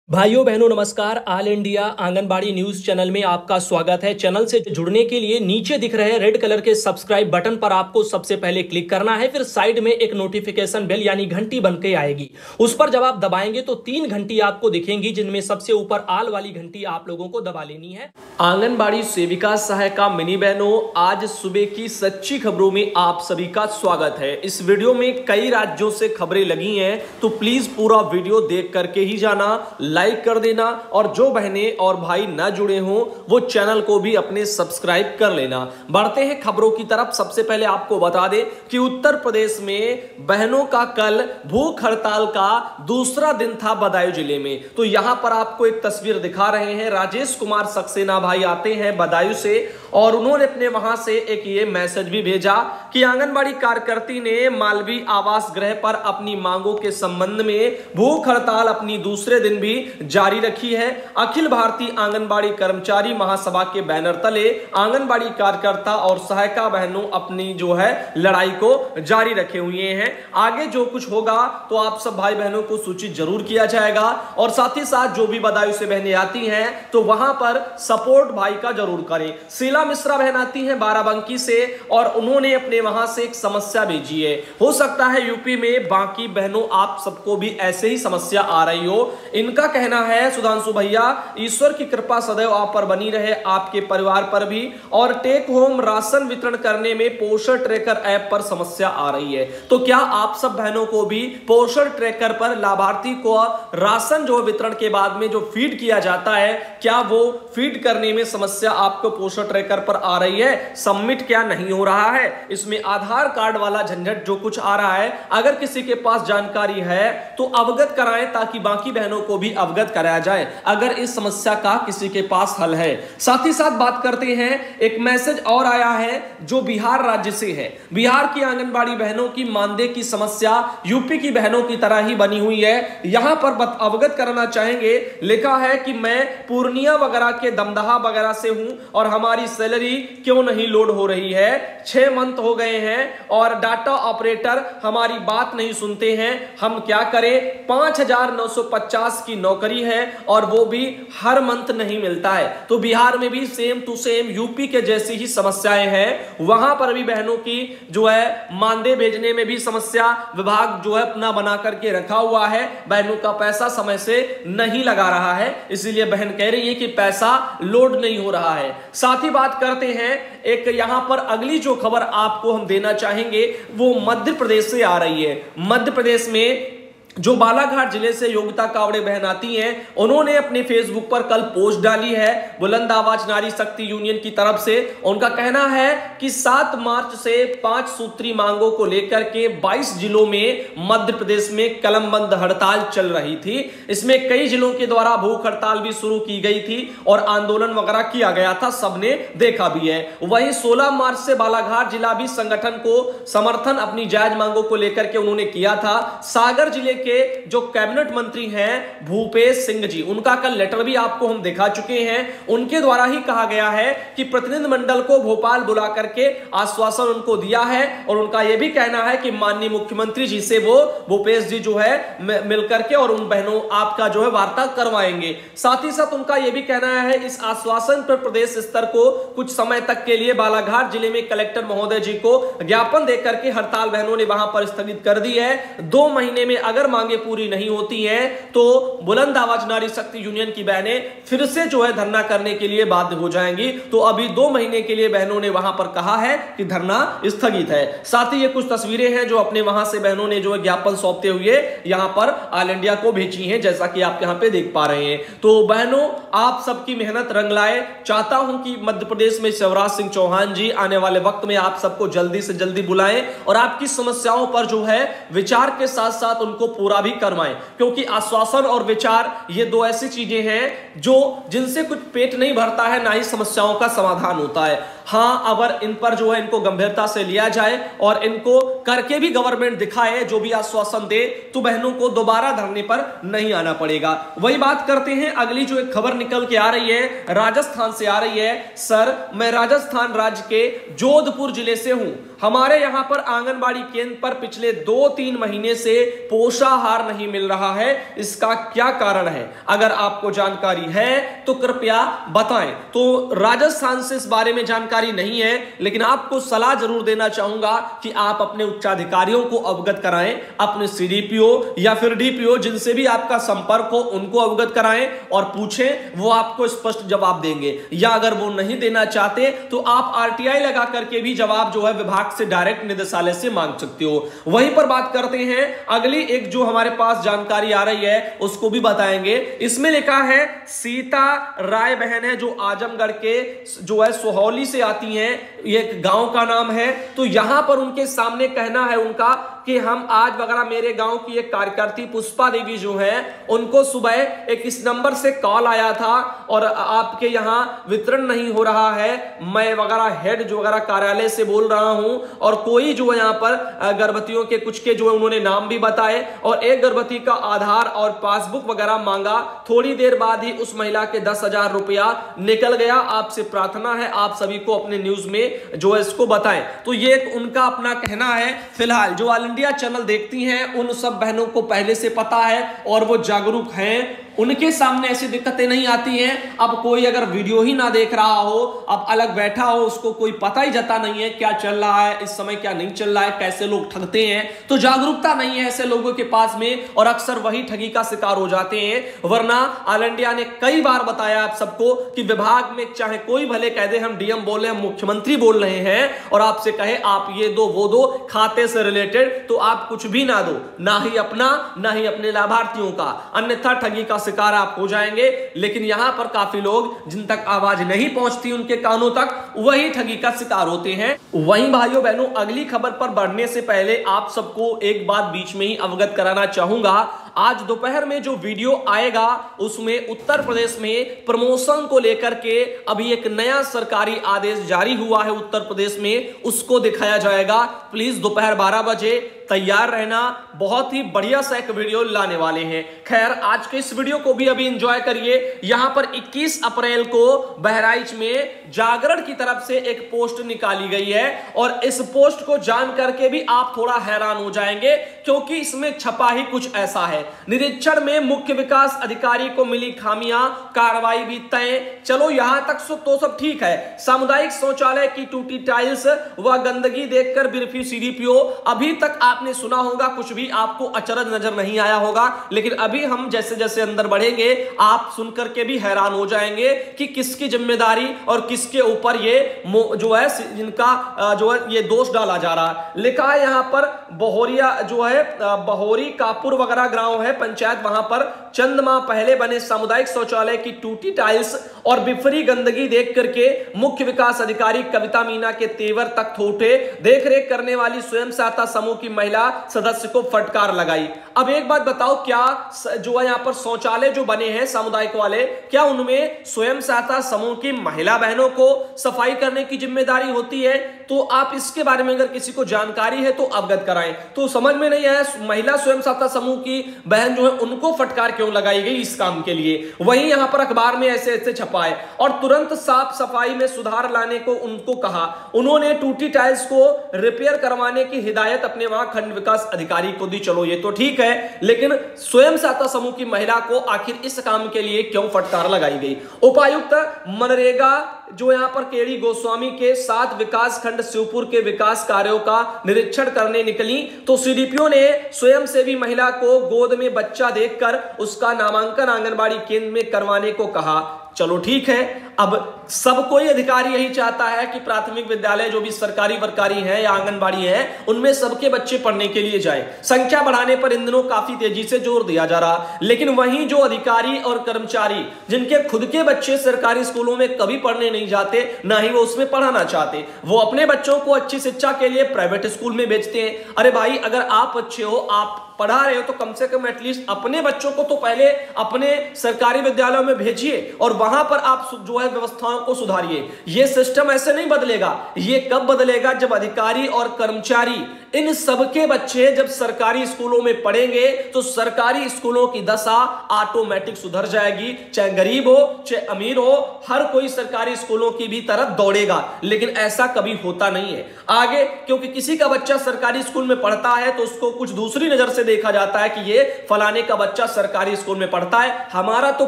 भाइयों बहनों नमस्कार। All India anganwadi news channel में आपका स्वागत है। चैनल से जुड़ने के लिए नीचे दिख रहे रेड कलर के सब्सक्राइब बटन पर आपको सबसे पहले क्लिक करना है। फिर साइड में एक नोटिफिकेशन बेल यानी घंटी बन के आएगी, उस पर जब आप दबाएंगे तो 3 घंटी आपको दिखेंगी, जिनमें सबसे ऊपर आल वाली घंटी आप लोगों को दबा लेनी है। आंगनबाड़ी सेविका सहायिका मिनी बहनों, आज सुबह की सच्ची खबरों में आप सभी का स्वागत है। इस वीडियो में कई राज्यों से खबरें लगी हैं, तो प्लीज पूरा वीडियो देख करके ही जाना, लाइक कर देना और जो बहनें और भाई न जुड़े हों वो चैनल को भी अपने सब्सक्राइब कर लेना। बढ़ते हैं खबरों की तरफ। सबसे पहले आपको बता दें कि उत्तर प्रदेश में बहनों का कल भूख हड़ताल का दूसरा दिन था बदायूं जिले में। तो यहां पर आपको एक तस्वीर दिखा रहे हैं। राजेश कुमार सक्सेना भाई आते हैं बदायूं से और उन्होंने अपने वहां से एक ये मैसेज भी भेजा कि आंगनबाड़ी कार्यकर्ती ने मालवीय आवास गृह पर अपनी मांगों के संबंध में भूख हड़ताल अपनी दूसरे दिन भी जारी रखी है। अखिल भारतीय आंगनबाड़ी कर्मचारी महासभा के बैनर तले आंगनबाड़ी कार्यकर्ता और सहायिका बहनों अपनी जो है लड़ाई को जारी रखे हुए हैं। आगे जो कुछ होगा तो आप सब भाई बहनों को सूचित जरूर किया जाएगा और साथ ही साथ जो भी बदायूं से बहनें आती हैं तो वहां पर सपोर्ट भाई का जरूर करें। शीला मिश्रा बहन आती हैं बाराबंकी से और उन्होंने अपने वहां से एक समस्या भेजी है। हो सकता है यूपी में बाकी बहनों आप सबको भी ऐसे ही समस्या आ रही हो। इनका कहना है सुधांशु भैया, ईश्वर की कृपा सदैव आप पर बनी रहे, आपके परिवार पर भी। और टेक होम राशन वितरण करने में पोषण ट्रैकर ऐप पर समस्या आ रही है। तो क्या आप सब बहनों को भी पोषण ट्रैकर पर लाभार्थी को राशन जो वितरण के बाद में जो फीड किया जाता है, क्या वो फीड करने में समस्या आपको पोषण ट्रैकर पर आ रही है? सबमिट क्या नहीं हो रहा है? इसमें आधार कार्ड वाला झंझट जो कुछ आ रहा है, अगर किसी के पास जानकारी है तो अवगत कराएं ताकि बाकी बहनों को भी अवगत कराया जाए अगर इस समस्या का किसी के पास हल है। साथ ही साथ बात करते हैं, एक मैसेज और आया है जो बिहार राज्य से है। बिहार की आंगनबाड़ी बहनों की मानदेय की समस्या यूपी की बहनों की तरह ही बनी हुई है। यहां पर अवगत करना चाहेंगे, लिखा है कि मैं पूर्णिया वगैरह के दमदहा वगैरह से हूं और हमारी सैलरी क्यों नहीं लोड हो रही है। 6 मंथ हो गए हैं और डाटा ऑपरेटर हमारी बात नहीं सुनते हैं, हम क्या करें? 5,950 की नौकरी है और वो भी हर मंथ नहीं मिलता है। तो बिहार में भी सेम टू सेम यूपी के जैसी ही समस्याएं हैं। वहां पर भी बहनों की जो है मानदेय भेजने में भी समस्या विभाग जो है अपना बना करके रखा हुआ है। बहनों का पैसा समय से नहीं लगा रहा है, इसीलिए बहन कह रही है कि पैसा लोड नहीं हो रहा है। साथ ही बात करते हैं, एक यहां पर अगली जो खबर आपको हम देना चाहेंगे वो मध्य प्रदेश से आ रही है। मध्य प्रदेश में जो बालाघाट जिले से योगिता कावड़े बहन आती हैं, उन्होंने अपने फेसबुक पर कल पोस्ट डाली है बुलंद आवाज नारी शक्ति यूनियन की तरफ से। उनका कहना है कि 7 मार्च से 5 सूत्री मांगों को लेकर के 22 जिलों में मध्य प्रदेश में कलमबंद हड़ताल चल रही थी। इसमें कई जिलों के द्वारा भूख हड़ताल भी शुरू की गई थी और आंदोलन वगैरह किया गया था, सबने देखा भी है। वहीं 16 मार्च से बालाघाट जिला भी संगठन को समर्थन अपनी जायज मांगों को लेकर के उन्होंने किया था। सागर जिले के जो कैबिनेट मंत्री हैं भूपेश सिंह जी, उनका कल लेटर भी आपको हम दिखा चुके हैं। उनके द्वारा ही कहा गया है कि प्रतिनिधि मंडल को भोपाल बुला करके आश्वासन उनको दिया है और उनका यह भी कहना है कि माननीय मुख्यमंत्री जी से वो भूपेश जी जो है मिलकर के और उन बहनों आपका जो है वार्ता करवाएंगे। साथ ही साथ उनका यह भी कहना है इस आश्वासन पर प्रदेश स्तर को कुछ समय तक के लिए बालाघाट जिले में कलेक्टर महोदय जी को ज्ञापन देकर के हड़ताल बहनों ने वहां पर स्थगित कर दी है। 2 महीने में अगर मांगे पूरी नहीं होती हैं तो बुलंद आवाज नारी शक्ति यूनियन की बहनें फिर से जो है धरना करने के लिए बाध्य हो जाएंगी। तो अभी 2 महीने के लिए बहनों ने वहां पर कहा है कि धरना स्थगित है। साथ ही ये कुछ तस्वीरें हैं जो अपने वहां से बहनों ने जो है ज्ञापन सौंपते हुए यहां पर ऑल इंडिया को भेजी हैं, जैसा कि आप यहां पे देख पा रहे हैं। तो बहनों, आप सबकी मेहनत रंग लाए। चाहता हूं कि मध्य प्रदेश में शिवराज सिंह चौहान जी आने वाले वक्त में आप सबको जल्दी से जल्दी बुलाएं और आपकी समस्याओं पर जो है विचार के साथ साथ उनको पूरा भी करवाएं, क्योंकि आश्वासन और विचार ये 2 ऐसी चीजें हैं जो जिनसे कुछ पेट नहीं भरता है, ना ही समस्याओं का समाधान होता है। हाँ, अगर इन पर जो है इनको गंभीरता से लिया जाए और इनको करके भी गवर्नमेंट दिखाए, जो भी आश्वासन दे, तो बहनों को दोबारा धरने पर नहीं आना पड़ेगा। वही बात करते हैं, अगली जो एक खबर निकल के आ रही है राजस्थान से आ रही है। सर, मैं राजस्थान राज्य के जोधपुर जिले से हूं। हमारे यहां पर आंगनबाड़ी केंद्र पर पिछले 2-3 महीने से पोषाहार नहीं मिल रहा है, इसका क्या कारण है? अगर आपको जानकारी है तो कृपया बताएं। तो राजस्थान से इस बारे में जानकारी नहीं है, लेकिन आपको सलाह जरूर देना चाहूंगा कि आप अपने उच्चाधिकारियों को अवगत कराएं, अपने सीडीपीओ या फिर डीपीओ जिनसे भी आपका संपर्क हो उनको अवगत कराएं और पूछें, वो आपको स्पष्ट जवाब देंगे। या अगर वो नहीं देना चाहते तो आप आरटीआई लगा करके भी जवाब जो है विभाग से डायरेक्ट निदेशालय से मांग सकते हो। वहीं पर बात करते हैं, अगली एक जो हमारे पास जानकारी आ रही है उसको भी बताएंगे। इसमें लिखा है सीता राय बहन है जो आजमगढ़ के जो है सोहौली से आती हैं, ये एक गांव का नाम है। तो यहां पर उनके सामने कहना है उनका कि हम आज वगैरह मेरे गांव की एक कार्यकर्ती पुष्पा देवी जो है उनको सुबह एक इस नंबर से कॉल आया था और आपके यहां वितरण नहीं हो रहा है, मैं वगैरह हेड जो वगैरह कार्यालय से बोल रहा हूं और कोई जो है यहां पर गर्भवतियों के कुछ के जो है उन्होंने नाम भी बताए और एक गर्भवती का आधार और पासबुक वगैरह मांगा। थोड़ी देर बाद ही उस महिला के 10,000 रुपया निकल गया। आपसे प्रार्थना है आप सभी को अपने न्यूज में जो है इसको बताएं। तो ये उनका अपना कहना है। फिलहाल जो ऑल इंडिया चैनल देखती हैं उन सब बहनों को पहले से पता है और वो जागरूक हैं, उनके सामने ऐसी दिक्कतें नहीं आती हैं। अब कोई अगर वीडियो ही ना देख रहा हो, अब अलग बैठा हो, उसको कोई पता ही जाता नहीं है क्या चल रहा है इस समय, क्या नहीं चल रहा है, कैसे लोग ठगते हैं, तो जागरूकता नहीं है ऐसे लोगों के पास में और अक्सर वही ठगी का शिकार हो जाते हैं। वरना ऑल इंडिया ने कई बार बताया आप सबको कि विभाग में चाहे कोई भले कह दे हम डीएम बोल रहे हैं, मुख्यमंत्री बोल रहे हैं और आपसे कहे आप ये दो वो दो खाते से रिलेटेड, तो आप कुछ भी ना दो, ना ही अपना ना ही अपने लाभार्थियों का, अन्यथा ठगी का शिकार आप हो जाएंगे। लेकिन यहां पर काफी लोग जिन तक आवाज नहीं पहुंचती उनके कानों तक, वही ठगी का शिकार होते हैं। वहीं भाइयों बहनों, अगली खबर पर बढ़ने से पहले आप सबको एक बात बीच में ही अवगत कराना चाहूंगा। आज दोपहर में जो वीडियो आएगा उसमें उत्तर प्रदेश में प्रमोशन को लेकर के अभी एक नया सरकारी आदेश जारी हुआ है उत्तर प्रदेश में, उसको दिखाया जाएगा। प्लीज दोपहर 12 बजे तैयार रहना, बहुत ही बढ़िया सा एक वीडियो लाने वाले हैं। खैर, आज के इस वीडियो को भी अभी एंजॉय करिए। यहां पर 21 अप्रैल को बहराइच में जागरण की तरफ से एक पोस्ट निकाली गई है और इस पोस्ट को जान करके भी आप थोड़ा हैरान हो जाएंगे क्योंकि इसमें छपा ही कुछ ऐसा है। निरीक्षण में मुख्य विकास अधिकारी को मिली खामियां, कार्रवाई भी तय। चलो यहां तक तो सब ठीक है। सामुदायिक शौचालय की टूटी टाइल्स व गंदगी देखकर बिरफी सीडीपीओ, अभी तक आपने सुना होगा, कुछ भी आपको अचरज नजर नहीं आया होगा, लेकिन अभी हम जैसे जैसे अंदर बढ़ेंगे आप सुनकर के भी हैरान हो जाएंगे कि किसकी जिम्मेदारी और किसके ऊपर ये जो है जिनका जो है ये दोष डाला जा रहा है। लिखा है यहां पर बहोरिया जो है बहोरी कापुर वगैरह गांव है पंचायत, वहां पर चंद माह पहले बने सामुदायिक शौचालय की टूटी टाइल्स और बिफरी गंदगी देख करके मुख्य विकास अधिकारी कविता मीना के तेवर तक थोटे। देखरेख करने वाली स्वयं सहायता समूह की महिला सदस्य को फटकार लगाई। अब एक बात बताओ, क्या जो है यहां पर शौचालय जो बने हैं सामुदायिक वाले, क्या उनमें स्वयं सहायता समूह की महिला बहनों को सफाई करने की जिम्मेदारी होती है? तो आप इसके बारे में अगर किसी को जानकारी है तो अवगत कराएं। तो समझ में नहीं आया, महिला स्वयं सहायता समूह की बहन जो है उनको फटकार क्यों लगाई गई इस काम के लिए? वहीं यहां पर अखबार में ऐसे ऐसे छपा है और तुरंत साफ सफाई में सुधार लाने को उनको कहा। उन्होंने टूटी टाइल्स को रिपेयर करवाने की हिदायत अपने वहां खंड विकास अधिकारी को दी। चलो ये तो ठीक है, लेकिन स्वयं सहायता समूह की महिला को आखिर इस काम के लिए क्यों फटकार लगाई गई? उपायुक्त मनरेगा जो यहां पर केडी गोस्वामी के साथ विकास खंड शिवपुर के विकास कार्यों का निरीक्षण करने निकली तो सीडीपीओ ने स्वयं सेवी महिला को गोद में बच्चा देखकर उसका नामांकन आंगनबाड़ी केंद्र में करवाने को कहा। चलो ठीक है, अब सब कोई अधिकारी यही चाहता है कि प्राथमिक विद्यालय जो भी सरकारी वरकारी है या आंगनबाड़ी है उनमें सबके बच्चे पढ़ने के लिए जाए। संख्या बढ़ाने पर इन दिनों काफी तेजी से जोर दिया जा रहा, लेकिन वहीं जो अधिकारी और कर्मचारी जिनके खुद के बच्चे सरकारी स्कूलों में कभी पढ़ने नहीं जाते, ना ही वो उसमें पढ़ाना चाहते, वो अपने बच्चों को अच्छी शिक्षा के लिए प्राइवेट स्कूल में भेजते हैं। अरे भाई, अगर आप अच्छे हो, आप पढ़ा रहे हो तो कम से कम एटलीस्ट अपने बच्चों को तो पहले अपने सरकारी विद्यालयों में भेजिए और वहां पर आप जो है परिवहन व्यवस्थाओं को सुधारिए। यह सिस्टम ऐसे नहीं बदलेगा। यह कब बदलेगा? जब अधिकारी और कर्मचारी इन सबके बच्चे जब सरकारी स्कूलों में पढ़ेंगे तो सरकारी स्कूलों की दशा ऑटोमेटिक सुधर जाएगी। चाहे गरीब हो चाहे अमीर हो, हर कोई सरकारी स्कूलों की भी तरफ दौड़ेगा। लेकिन ऐसा कभी होता नहीं है आगे, क्योंकि किसी का बच्चा सरकारी स्कूल में पढ़ता है तो उसको कुछ दूसरी नजर से देखा जाता है कि ये फलाने का बच्चा सरकारी स्कूल में पढ़ता है, हमारा तो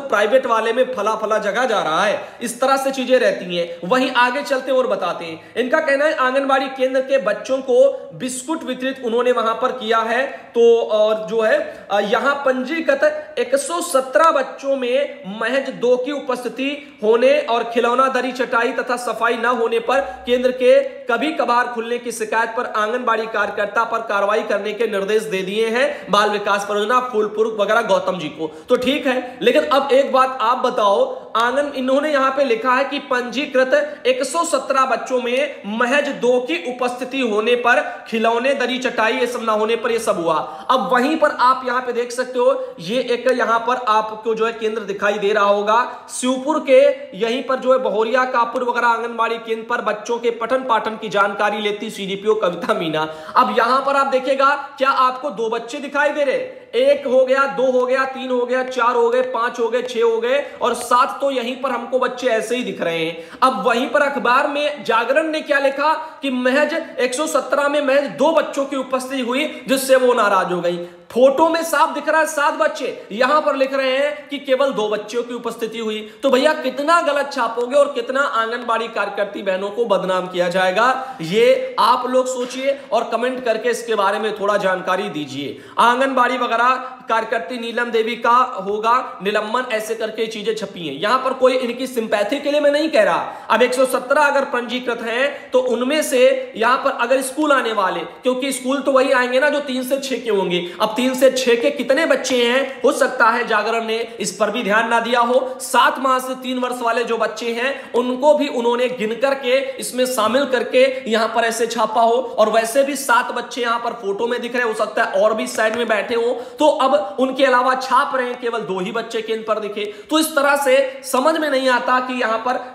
प्राइवेट वाले में फला फला जगह जा रहा है। इस तरह से चीजें रहती हैं। वहीं आगे चलते और बताते हैं, इनका कहना है आंगनबाड़ी केंद्र के बच्चों को बिस्कुट वितरित उन्होंने वहां पर किया है। तो और जो है यहां पंजीकृत 117 बच्चों में महज 2 की उपस्थिति होने और खिलौना दरी चटाई तथा सफाई न होने पर केंद्र के कभी कभार खुलने की शिकायत पर आंगनबाड़ी कार्यकर्ता पर कार्रवाई करने के निर्देश दे दिए हैं बाल विकास परियोजना फूलपुर वगैरह गौतम जी को। तो ठीक है, लेकिन अब एक बात आप बताओ, इन्होंने यहां पे लिखा है कि पंजीकृत 117 बच्चों में महज 2 की उपस्थिति होने पर खिलौने दरी चटाई ये सब ना होने पर ये सब हुआ। अब वहीं पर आप यहां पे देख सकते हो, ये एक यहां पर आपको जो है केंद्र दिखाई दे रहा होगा शिवपुर के, यहीं पर जो है बहोरिया कापुर वगैरह आंगनबाड़ी केंद्र पर बच्चों के पठन पाठन की जानकारी लेती सीडीपीओ कविता मीना। अब यहां पर आप देखिएगा, क्या आपको 2 बच्चे दिखाई दे रहे? 1 हो गया, 2 हो गया, 3 हो गया, 4 हो गए, 5 हो गए, 6 हो गए और 7 तो यहीं पर हमको बच्चे ऐसे ही दिख रहे हैं। अब वहीं पर अखबार में जागरण ने क्या लिखा कि महज 117 में महज 2 बच्चों की उपस्थिति हुई जिससे वो नाराज हो गई। फोटो में साफ दिख रहा है 7 बच्चे, यहां पर लिख रहे हैं कि केवल 2 बच्चों की उपस्थिति हुई। तो भैया कितना गलत छापोगे और कितना आंगनबाड़ी कार्यकर्ती बहनों को बदनाम किया जाएगा, ये आप लोग सोचिए और कमेंट करके इसके बारे में थोड़ा जानकारी दीजिए। आंगनबाड़ी वगैरह कार्यकर्ती नीलम देवी का होगा निलंबन, ऐसे करके चीजें छपी हैं। यहां पर कोई इनकी सिंपैथी के लिए मैं नहीं कह रहा। अब 117 अगर पंजीकृत हैं तो उनमें से यहां पर अगर स्कूल आने वाले, क्योंकि स्कूल तो वही आएंगे ना जो 3 से 6 के होंगे। अब 3 से 6 के कितने बच्चे हैं, हो सकता है जागरण ने इस पर भी ध्यान ना दिया हो। 7 माह से 3 वर्ष वाले जो बच्चे हैं उनको भी उन्होंने गिन करके इसमें शामिल करके यहां पर ऐसे छापा हो। और वैसे भी 7 बच्चे यहां पर फोटो में दिख रहे, हो सकता है और भी साइड में बैठे हो, तो अब उनके अलावा छाप रहे हैं केवल 2 ही बच्चे केंद्र पर दिखे। तो इस तरह से समझ में नहीं आता कि यहां पर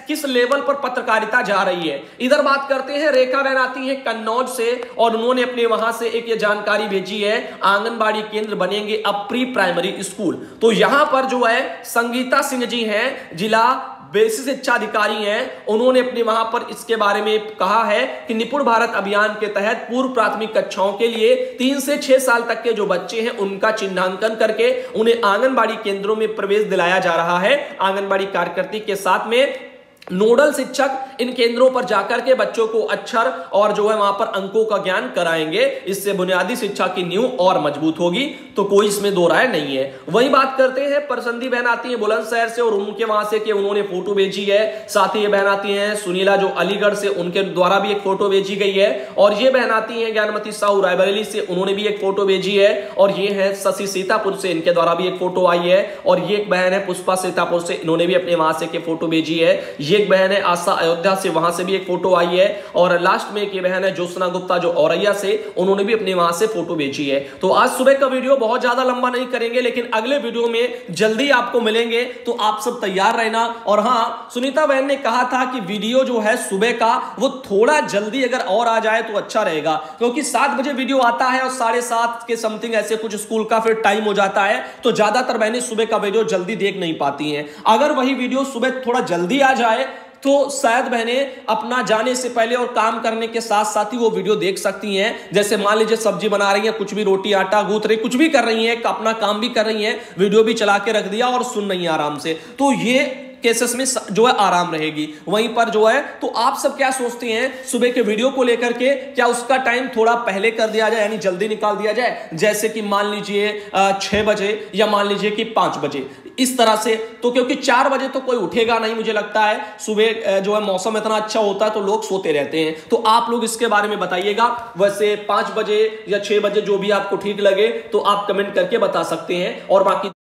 किस लेवल पर पत्रकारिता जा रही है। इधर बात करते हैं, रेखा बहन आती है कन्नौज से और उन्होंने अपने वहां से एक ये जानकारी भेजी है, आंगनबाड़ी केंद्र बनेंगे अब प्री प्राइमरी स्कूल। तो यहां पर जो है संगीता सिंह जी हैं, जिला बेसिक शिक्षा अधिकारी हैं, उन्होंने अपने वहां पर इसके बारे में कहा है कि निपुण भारत अभियान के तहत पूर्व प्राथमिक कक्षाओं के लिए 3 से 6 साल तक के जो बच्चे हैं उनका चिन्हांकन करके उन्हें आंगनबाड़ी केंद्रों में प्रवेश दिलाया जा रहा है। आंगनबाड़ी कार्यकर्ती के साथ में नोडल शिक्षक इन केंद्रों पर जाकर के बच्चों को अक्षर और जो है वहां पर अंकों का ज्ञान कराएंगे। इससे बुनियादी शिक्षा की नींव और मजबूत होगी, तो कोई इसमें दो राय नहीं है। वही बात करते हैं, परसंदी बहन आती है बुलंदशहर से और उनके वहां से कि उन्होंने फोटो भेजी है। साथ ही ये बहन आती हैं सुनीला जो अलीगढ़ से, उनके द्वारा भी एक फोटो भेजी गई है। और ये बहन आती है ज्ञानमती साहू रायबरेली से, उन्होंने भी एक फोटो भेजी है। और ये है शशि सीतापुर से, इनके द्वारा भी एक फोटो आई है। और ये एक बहन है पुष्पा सीतापुर से, इन्होंने भी अपने वहां से के फोटो भेजी है। एक बहन है आशा अयोध्या से, वहां से भी एक फोटो आई है। और लास्ट में एक ये बहन है ज्योत्सना गुप्ता जो औरैया से, उन्होंने भी अपने वहां से फोटो भेजी है। तो आज सुबह का वीडियो बहुत ज्यादा लंबा नहीं करेंगे, लेकिन अगले वीडियो में जल्दी आपको मिलेंगे, तो आप सब तैयार रहना। और हाँ, सुनीता बहन ने कहा था कि वीडियो जो है सुबह का वो थोड़ा जल्दी अगर और आ जाए तो अच्छा रहेगा, क्योंकि 7 बजे वीडियो आता है और 7:30 के समथिंग ऐसे कुछ स्कूल का फिर टाइम हो जाता है, तो ज्यादातर बहनें सुबह का वीडियो जल्दी देख नहीं पाती हैं। अगर वही वीडियो सुबह थोड़ा जल्दी आ जाए तो शायद बहनें अपना जाने से पहले और काम करने के साथ साथ ही वो वीडियो देख सकती हैं। जैसे मान लीजिए सब्जी बना रही हैं, कुछ भी रोटी आटा गूंथ रही, कुछ भी कर रही हैं, अपना काम भी कर रही हैं, वीडियो भी चला के रख दिया और सुन रही हैं आराम से, तो ये केसेस में जो है आराम रहेगी। वहीं पर जो है, तो आप सब क्या सोचते हैं सुबह के वीडियो को लेकर के, क्या उसका टाइम थोड़ा पहले कर दिया जाए, यानी जल्दी निकाल दिया जाए, जैसे कि मान लीजिए 6 बजे या मान लीजिए कि 5 बजे, इस तरह से। तो क्योंकि 4 बजे तो कोई उठेगा नहीं, मुझे लगता है सुबह जो है मौसम इतना अच्छा होता है तो लोग सोते रहते हैं। तो आप लोग इसके बारे में बताइएगा। वैसे 5 बजे या 6 बजे जो भी आपको ठीक लगे तो आप कमेंट करके बता सकते हैं। और बाकी